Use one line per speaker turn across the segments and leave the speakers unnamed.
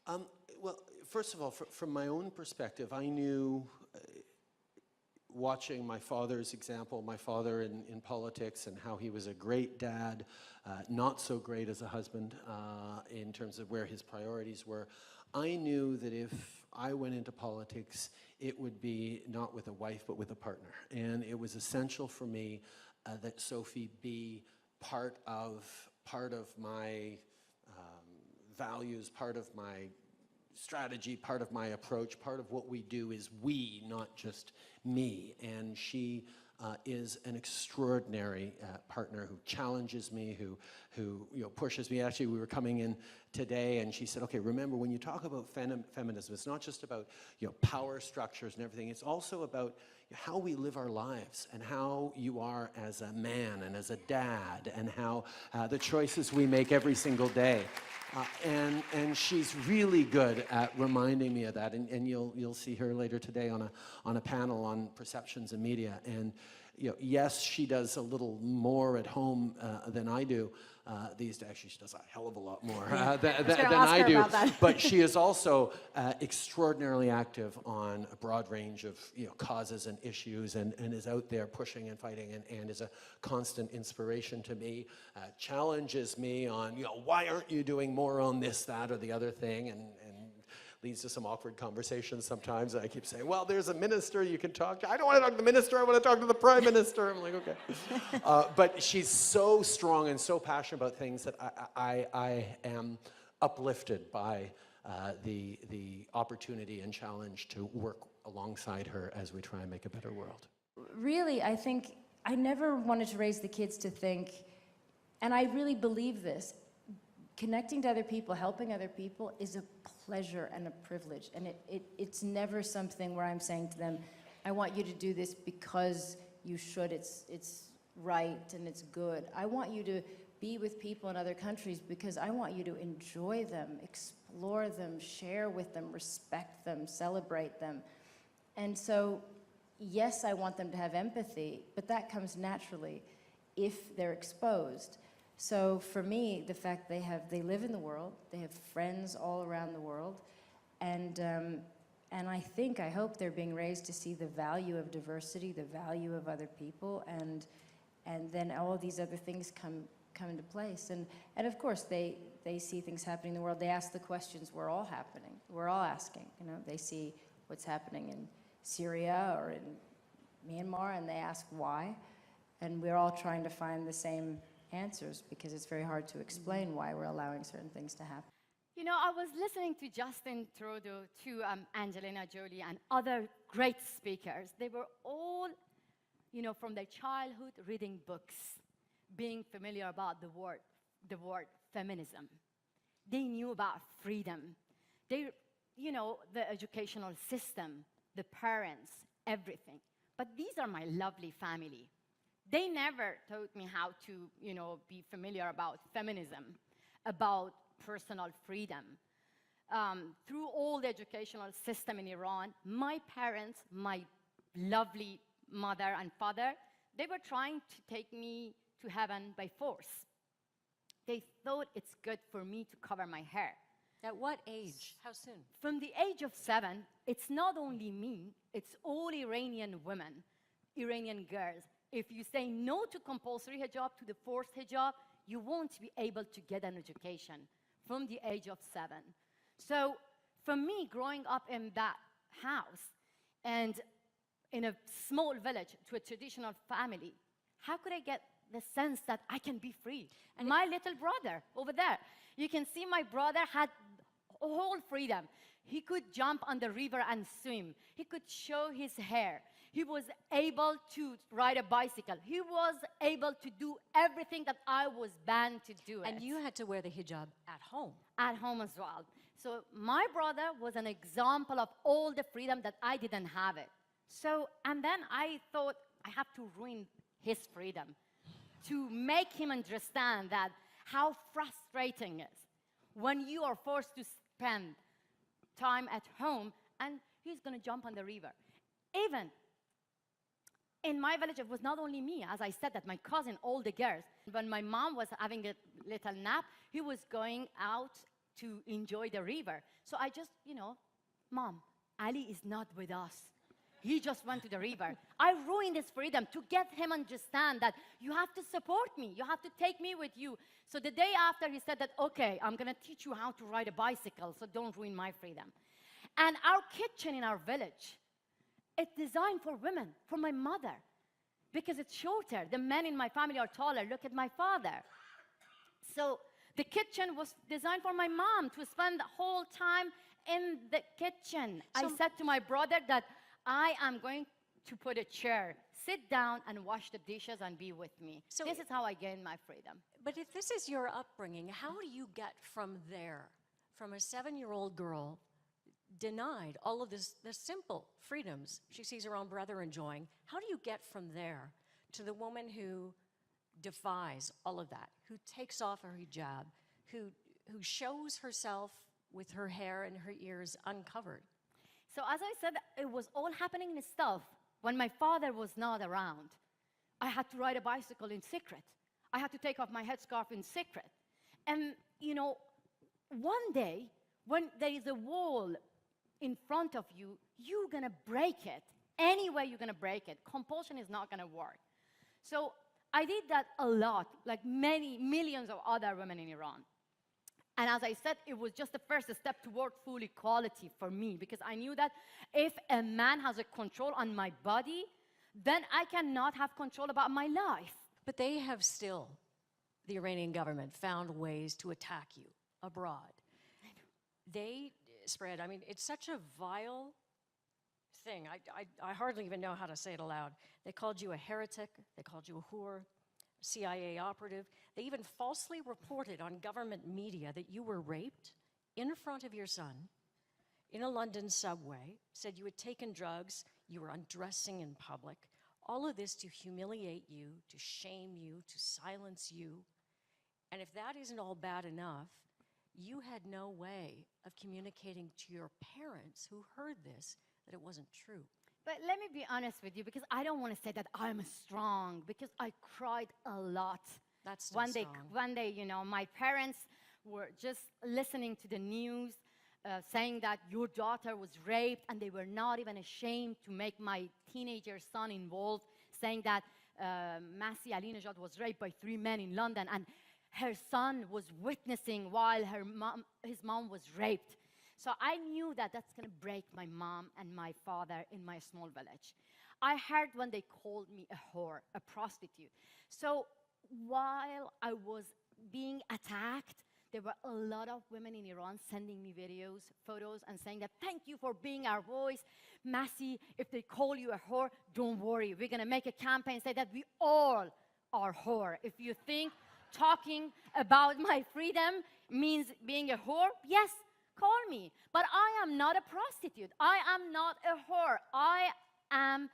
Well, first of all, from my own perspective, I knew, watching my father's example, my father in politics, and how he was a great dad, not so great as a husband in terms of where his priorities were. I knew that if I went into politics, it would be not with a wife, but with a partner. And it was essential for me that Sophie be part of my values, part of my strategy, part of my approach, part of what we do is we, not just me. And she is an extraordinary partner who challenges me, who pushes me. Actually, we were coming in today, and she said, "Okay, remember when you talk about feminism, it's not just about power structures and everything. It's also about how we live our lives and how you are as a man and as a dad, and how the choices we make every single day." And she's really good at reminding me of that, and you'll see her later today on a panel on perceptions and media. And yes, she does a little more at home than I do these days. Actually, she does a hell of a lot more than I do. But she is also extraordinarily active on a broad range of causes and issues, and is out there pushing and fighting, and is a constant inspiration to me. Challenges me on why aren't you doing more on this, that, or the other thing, and leads to some awkward conversations sometimes. I keep saying, well, there's a minister you can talk to. I don't want to talk to the minister, I want to talk to the prime minister. I'm like, okay. But she's so strong and so passionate about things that I am uplifted by the opportunity and challenge to work alongside her as we try and make a better world.
Really, I think I never wanted to raise the kids to think, and I really believe this, connecting to other people, helping other people is a pleasure and a privilege. And it's never something where I'm saying to them, I want you to do this because you should, it's right and it's good. I want you to be with people in other countries because I want you to enjoy them, explore them, share with them, respect them, celebrate them. And so, yes, I want them to have empathy, but that comes naturally if they're exposed. So for me, the fact they live in the world, they have friends all around the world, and I hope they're being raised to see the value of diversity, the value of other people, and then all of these other things come into place. And of course, they see things happening in the world. They ask the questions we're all asking. They see what's happening in Syria or in Myanmar, and they ask why, and we're all trying to find the same answers because it's very hard to explain why we're allowing certain things to happen.
I was listening to Jostin, Terودو, to Angelina, Jolie, and other great speakers. They were all, from their childhood reading books, being familiar about the word feminism. They knew about freedom. The educational system, the parents, everything. But these are my lovely family. They never taught me how to, be familiar about feminism, about personal freedom. Through all the educational system in Iran, my parents, my lovely mother and father, they were trying to take me to heaven by force. They thought it's good for me to cover my hair.
At what age? How soon?
From the age of 7, it's not only me, it's all Iranian women, Iranian girls. If you say no to compulsory hijab, to the forced hijab, you won't be able to get an education from the age of 7. So for me, growing up in that house and in a small village to a traditional family, how could I get the sense that I can be free? And my little brother over there, you can see my brother had whole freedom. He could jump on the river and swim. He could show his hair. He was able to ride a bicycle. He was able to do everything that I was banned to do.
And you had to wear the hijab at home.
At home as well. So my brother was an example of all the freedom that I didn't have it. So, and then I thought I have to ruin his freedom to make him understand that how frustrating it is when you are forced to spend time at home and he's going to jump on the river. Even in my village, it was not only me, as I said, that my cousin, all the girls. When my mom was having a little nap, he was going out to enjoy the river. So I just, Mom, Ali is not with us. He just went to the river. I ruined his freedom to get him understand that you have to support me. You have to take me with you. So the day after, he said that, okay, I'm going to teach you how to ride a bicycle, so don't ruin my freedom. And our kitchen in our village, it's designed for women, for my mother, because it's shorter. The men in my family are taller. Look at my father. So the kitchen was designed for my mom to spend the whole time in the kitchen. I said to my brother that I am going to put a chair, sit down and wash the dishes and be with me.
So
this is how I gained my freedom.
But if this is your upbringing, how do you get from there, from a 7-year-old girl denied all of the simple freedoms she sees her own brother enjoying, how do you get from there to the woman who defies all of that, who takes off her hijab, who shows herself with her hair and her ears uncovered?
So as I said, it was all happening in stealth. When my father was not around, I had to ride a bicycle in secret. I had to take off my headscarf in secret. And, one day, when there is a wall in front of you, you're going to break it. Any way you're going to break it. Compulsion is not going to work. So I did that a lot, like many millions of other women in Iran. And as I said, it was just the first step toward full equality for me, because I knew that if a man has a control on my body, then I cannot have control about my life.
But they have still, the Iranian government, found ways to attack you abroad. They spread, it's such a vile thing. I hardly even know how to say it aloud. They called you a heretic. They called you a whore. CIA operative. They even falsely reported on government media that you were raped in front of your son in a London subway, said you had taken drugs, you were undressing in public, all of this to humiliate you, to shame you, to silence you. And if that isn't all bad enough, you had no way of communicating to your parents who heard this that it wasn't true.
But let me be honest with you, because I don't want to say that I'm strong, because I cried a lot.
That's still strong.
One day, my parents were just listening to the news, saying that your daughter was raped, and they were not even ashamed to make my teenager son involved, saying that Masih Ali Nژاد was raped by 3 men in London, and her son was witnessing while his mom was raped. So I knew that that's going to break my mom and my father in my small village. I heard when they called me a whore, a prostitute. So while I was being attacked, there were a lot of women in Iran sending me videos, photos, and saying that, thank you for being our voice. Masih, if they call you a whore, don't worry. We're going to make a campaign, say that we all are whore. If you think talking about my freedom means being a whore, yes, call me. But I am not a prostitute. I am not a whore. I am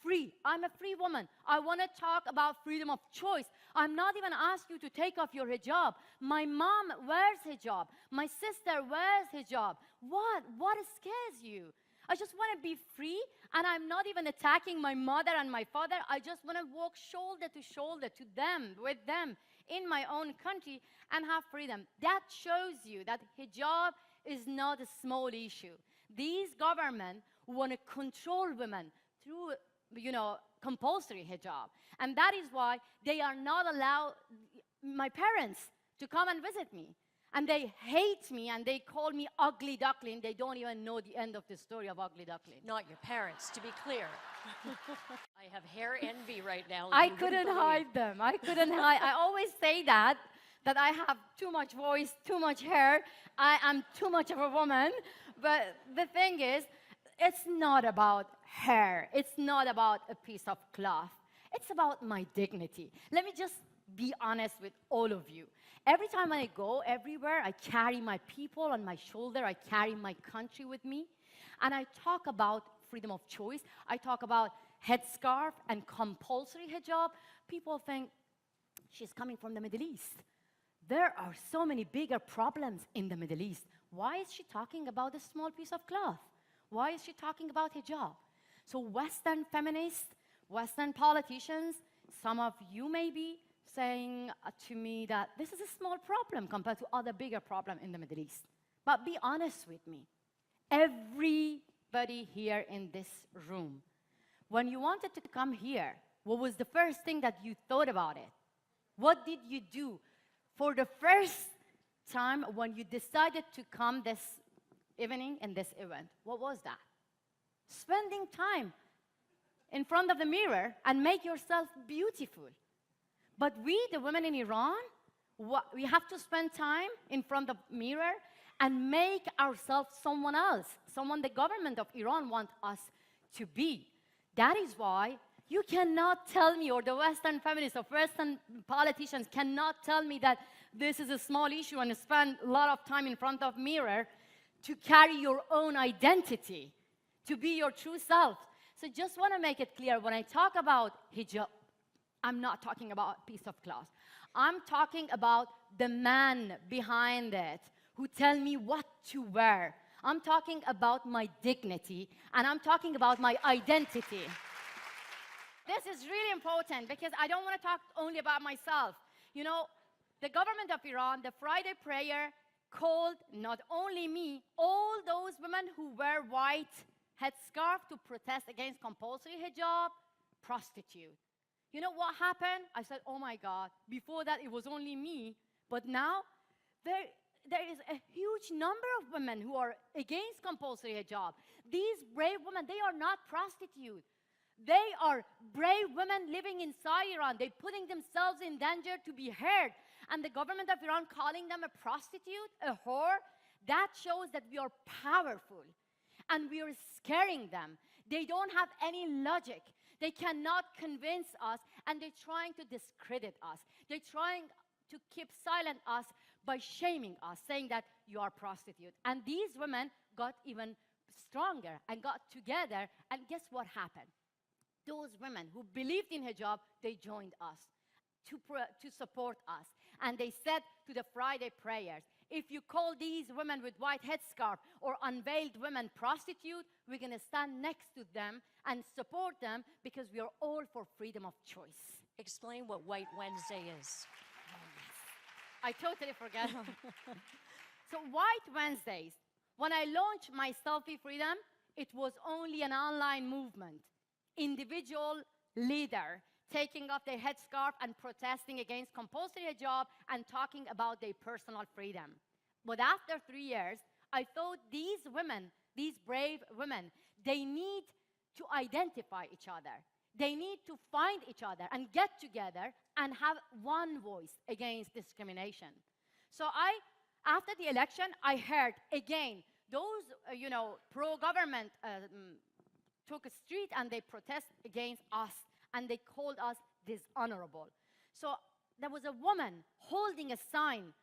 free. I'm a free woman. I want to talk about freedom of choice. I'm not even asking you to take off your hijab. My mom wears hijab. My sister wears hijab. What scares you? I just want to be free, and I'm not even attacking my mother and my father. I just want to walk shoulder to shoulder to them, with them, in my own country, and have freedom. That shows you that hijab is not a small issue. These governments want to control women through, compulsory hijab. And that is why they are not allowed my parents to come and visit me. And they hate me, and they call me ugly duckling. They don't even know the end of the story of ugly duckling.
Not your parents, to be clear. I have hair envy right now.
I couldn't hide them. I couldn't hide. I always say that I have too much voice, too much hair. I am too much of a woman. But the thing is, it's not about hair. It's not about a piece of cloth. It's about my dignity. Let me just be honest with all of you. Every time I go everywhere, I carry my people on my shoulder. I carry my country with me. And I talk about freedom of choice. I talk about headscarf and compulsory hijab. People think she's coming from the Middle East. There are so many bigger problems in the Middle East. Why is she talking about a small piece of cloth? Why is she talking about hijab? So Western feminists, Western politicians, some of you may be saying to me that this is a small problem compared to other bigger problems in the Middle East. But be honest with me. Everybody here in this room, when you wanted to come here, what was the first thing that you thought about it? What did you do for the first time when you decided to come this evening in this event? What was that? Spending time in front of the mirror and make yourself beautiful. But we, the women in Iran, we have to spend time in front of the mirror and make ourselves someone else, someone the government of Iran wants us to be. That is why you cannot tell me, or the Western feminists or Western politicians cannot tell me that this is a small issue and spend a lot of time in front of mirror to carry your own identity, to be your true self. So just want to make it clear, when I talk about hijab, I'm not talking about a piece of cloth. I'm talking about the man behind it who tell me what to wear. I'm talking about my dignity, and I'm talking about my identity. This is really important because I don't want to talk only about myself. You know, the government of Iran, the Friday prayer, called not only me, all those women who wear white headscarf to protest against compulsory hijab, prostitute. You know what happened? I said, oh my God, before that it was only me, but now there is a huge number of women who are against compulsory hijab. These brave women, they are not prostitutes. They are brave women living inside Iran. They're putting themselves in danger to be heard. And the government of Iran calling them a prostitute, a whore, that shows that we are powerful. And we are scaring them. They don't have any logic. They cannot convince us, and they're trying to discredit us. They're trying to keep silent us by shaming us, saying that you are prostitute. And these women got even stronger and got together, and guess what happened? Those women who believed in hijab, they joined us to support us. And they said to the Friday prayers, if you call these women with white headscarf or unveiled women prostitute, we're going to stand next to them and support them because we are all for freedom of choice.
Explain what White Wednesday is.
I totally forgot. So White Wednesdays, when I launched my Selfie Freedom, it was only an online movement. Individual leader taking off their headscarf and protesting against compulsory hijab and talking about their personal freedom. But after 3 years, I thought these women, these brave women, they need to identify each other. They need to find each other and get together and have one voice against discrimination. So after the election, I heard again, those, pro-government took a street and they protest against us and they called us dishonorable. So there was a woman holding a sign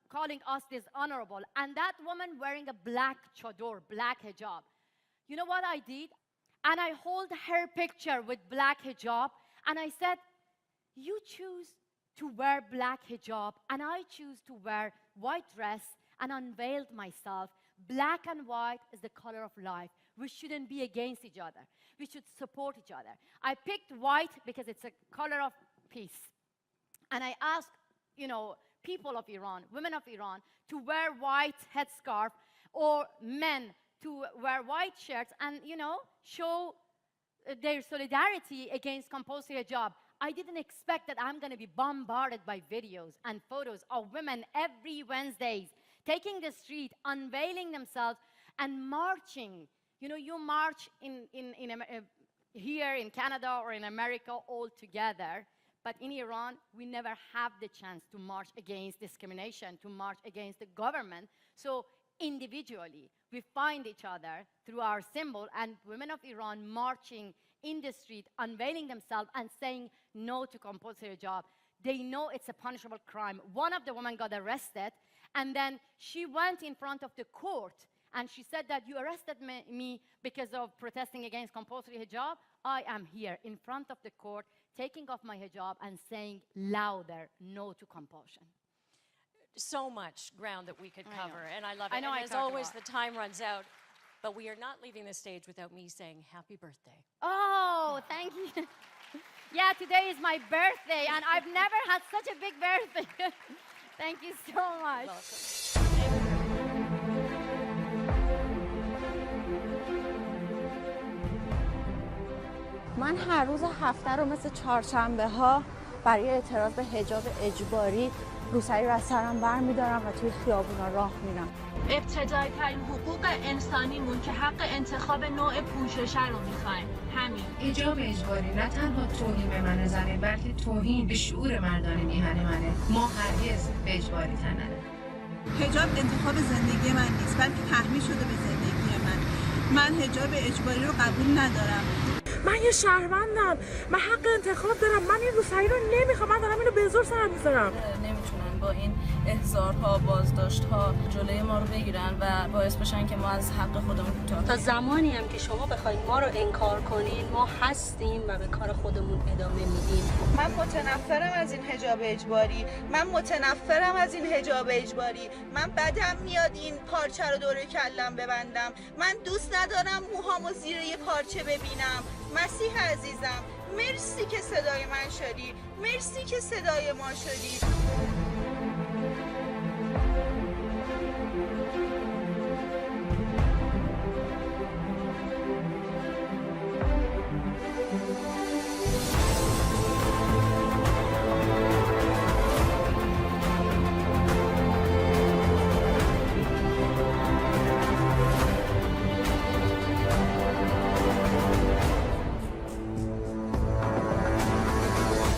calling us dishonorable, and that woman wearing a black chador, black hijab. You know what I did? And I hold her picture with black hijab, and I said, you choose to wear black hijab, and I choose to wear white dress, and unveiled myself. Black and white is the color of life. We shouldn't be against each other. We should support each other. I picked white because it's a color of peace. And I asked, people of Iran, women of Iran, to wear white headscarf, or men to wear white shirts and, show their solidarity against compulsory hijab. I didn't expect that I'm going to be bombarded by videos and photos of women every Wednesdays taking the street, unveiling themselves, and marching. You march here in Canada or in America all together, but in Iran, we never have the chance to march against discrimination, to march against the government. So individually, we find each other through our symbol, and women of Iran marching in the street, unveiling themselves and saying no to compulsory hijab. They know it's a punishable crime. One of the women got arrested, and then she went in front of the court, and she said that you arrested me because of protesting against compulsory hijab. I am here in front of the court, taking off my hijab and saying louder, no to compulsion.
So much ground that we could cover, and I love it.
I know,
and
I
as
talk a
always,
lot.
the time runs out, but we are not leaving the stage without me saying happy birthday.
Oh, thank you. Yeah, today is my birthday, and I've never had such a big birthday. Thank you so much.
Welcome.
من هر روز هفته رو مثل چهارشنبه ها برای اعتراض به حجاب اجباری روسری رو از سرم برمی‌دارم و توی خیابونا راه میرم.
ابتدایی ترین حقوق انسانیمون که حق انتخاب نوع پوشش رو میخوایم. همین.
حجاب اجباری نه تنها توهین به من زنه، بلکه توهین به شعور مردان میهن منه. ما هرگز به اجباری تن نداریم.
حجاب انتخاب زندگی من نیست، بلکه تحمیل شده به زندگی من حجاب اجباری رو قبول ندارم.
من یه شهروندم، من حق انتخاب دارم، من این روسری رو نمیخوام، من دارم اینو به زور سرم میذارم.
نمیتونن با این احضارها، بازداشت‌ها جلوی ما رو بگیرن و باعث بشن که ما از حق خودمون کوتاه.
تا زمانی هم که شما بخواید ما رو انکار کنین، ما هستیم و به کار خودمون ادامه میدیم.
من متنفرم از این حجاب اجباری، من متنفرم از این حجاب اجباری. من بدم میاد این پارچه رو دور کلم ببندم. من دوست ندارم موهامو زیر یه پارچه ببینم. مسیح عزیزم، مرسی که صدای من شدی، مرسی که صدای ما شدی.